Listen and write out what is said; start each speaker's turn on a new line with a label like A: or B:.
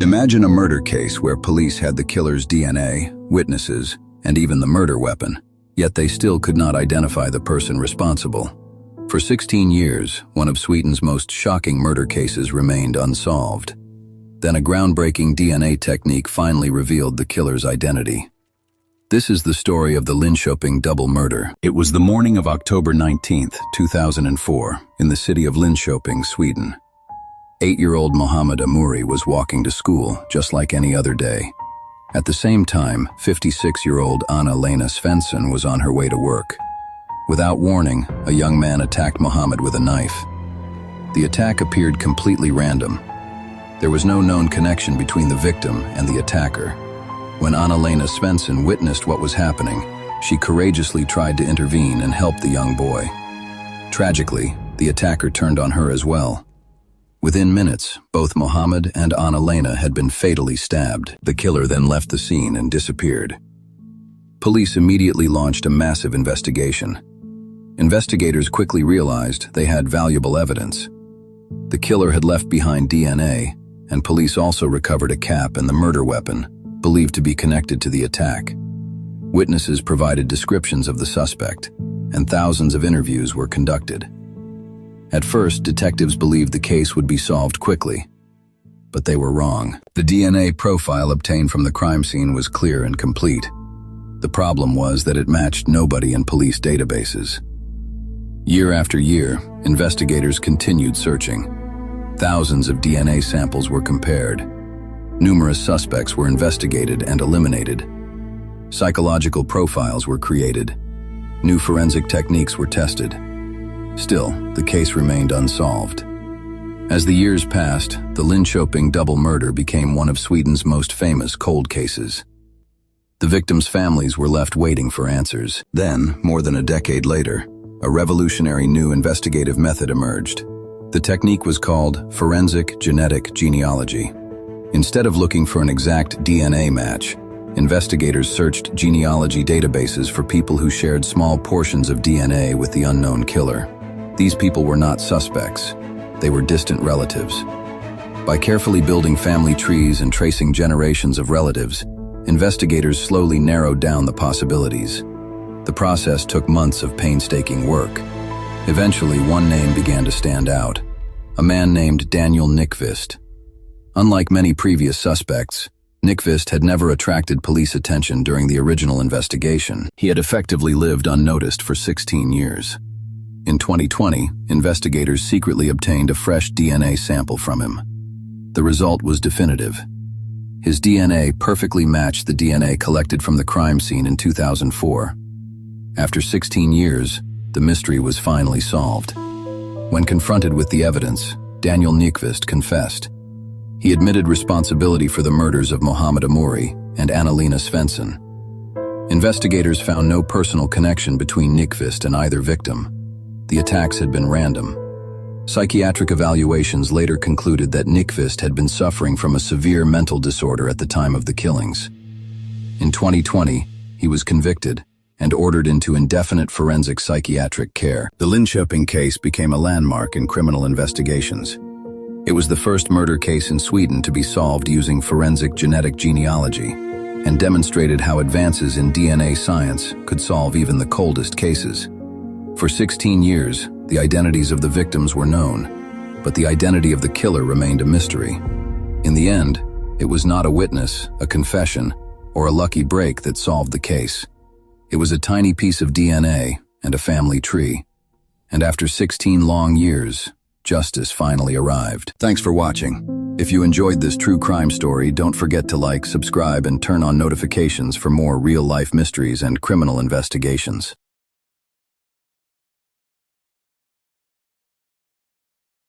A: Imagine a murder case where police had the killer's DNA, witnesses, and even the murder weapon, yet they still could not identify the person responsible. For 16 years, one of Sweden's most shocking murder cases remained unsolved. Then a groundbreaking DNA technique finally revealed the killer's identity. This is the story of the Linköping double murder. It was the morning of October 19, 2004, in the city of Linköping, Sweden. 8-year-old Mohammed Ammouri was walking to school just like any other day. At the same time, 56-year-old Anna-Lena Svensson was on her way to work. Without warning, a young man attacked Mohammed with a knife. The attack appeared completely random. There was no known connection between the victim and the attacker. When Anna-Lena Svensson witnessed what was happening, she courageously tried to intervene and help the young boy. Tragically, the attacker turned on her as well. Within minutes, both Mohammed and Anna-Lena had been fatally stabbed. The killer then left the scene and disappeared. Police immediately launched a massive investigation. Investigators quickly realized they had valuable evidence. The killer had left behind DNA, and police also recovered a cap and the murder weapon, believed to be connected to the attack. Witnesses provided descriptions of the suspect, and thousands of interviews were conducted. At first, detectives believed the case would be solved quickly, but they were wrong. The DNA profile obtained from the crime scene was clear and complete. The problem was that it matched nobody in police databases. Year after year, investigators continued searching. Thousands of DNA samples were compared. Numerous suspects were investigated and eliminated. Psychological profiles were created. New forensic techniques were tested. Still, the case remained unsolved. As the years passed, the Linköping double murder became one of Sweden's most famous cold cases. The victims' families were left waiting for answers. Then, more than a decade later, a revolutionary new investigative method emerged. The technique was called forensic genetic genealogy. Instead of looking for an exact DNA match, investigators searched genealogy databases for people who shared small portions of DNA with the unknown killer. These people were not suspects. They were distant relatives. By carefully building family trees and tracing generations of relatives, investigators slowly narrowed down the possibilities. The process took months of painstaking work. Eventually, one name began to stand out: a man named Daniel Nyqvist. Unlike many previous suspects, Nyqvist had never attracted police attention during the original investigation. He had effectively lived unnoticed for 16 years. In 2020, investigators secretly obtained a fresh DNA sample from him. The result was definitive. His DNA perfectly matched the DNA collected from the crime scene in 2004. After 16 years, the mystery was finally solved. When confronted with the evidence, Daniel Nyqvist confessed. He admitted responsibility for the murders of Mohammed Ammouri and Anna-Lena Svensson. Investigators found no personal connection between Nyqvist and either victim. The attacks had been random. Psychiatric evaluations later concluded that Nyqvist had been suffering from a severe mental disorder at the time of the killings. In 2020, he was convicted and ordered into indefinite forensic psychiatric care. The Linköping case became a landmark in criminal investigations. It was the first murder case in Sweden to be solved using forensic genetic genealogy, and demonstrated how advances in DNA science could solve even the coldest cases. For 16 years, the identities of the victims were known, but the identity of the killer remained a mystery. In the end, it was not a witness, a confession, or a lucky break that solved the case. It was a tiny piece of DNA and a family tree. And after 16 long years, justice finally arrived. Thanks for watching. If you enjoyed this true crime story, don't forget to like, subscribe, and turn on notifications for more real-life mysteries and criminal investigations.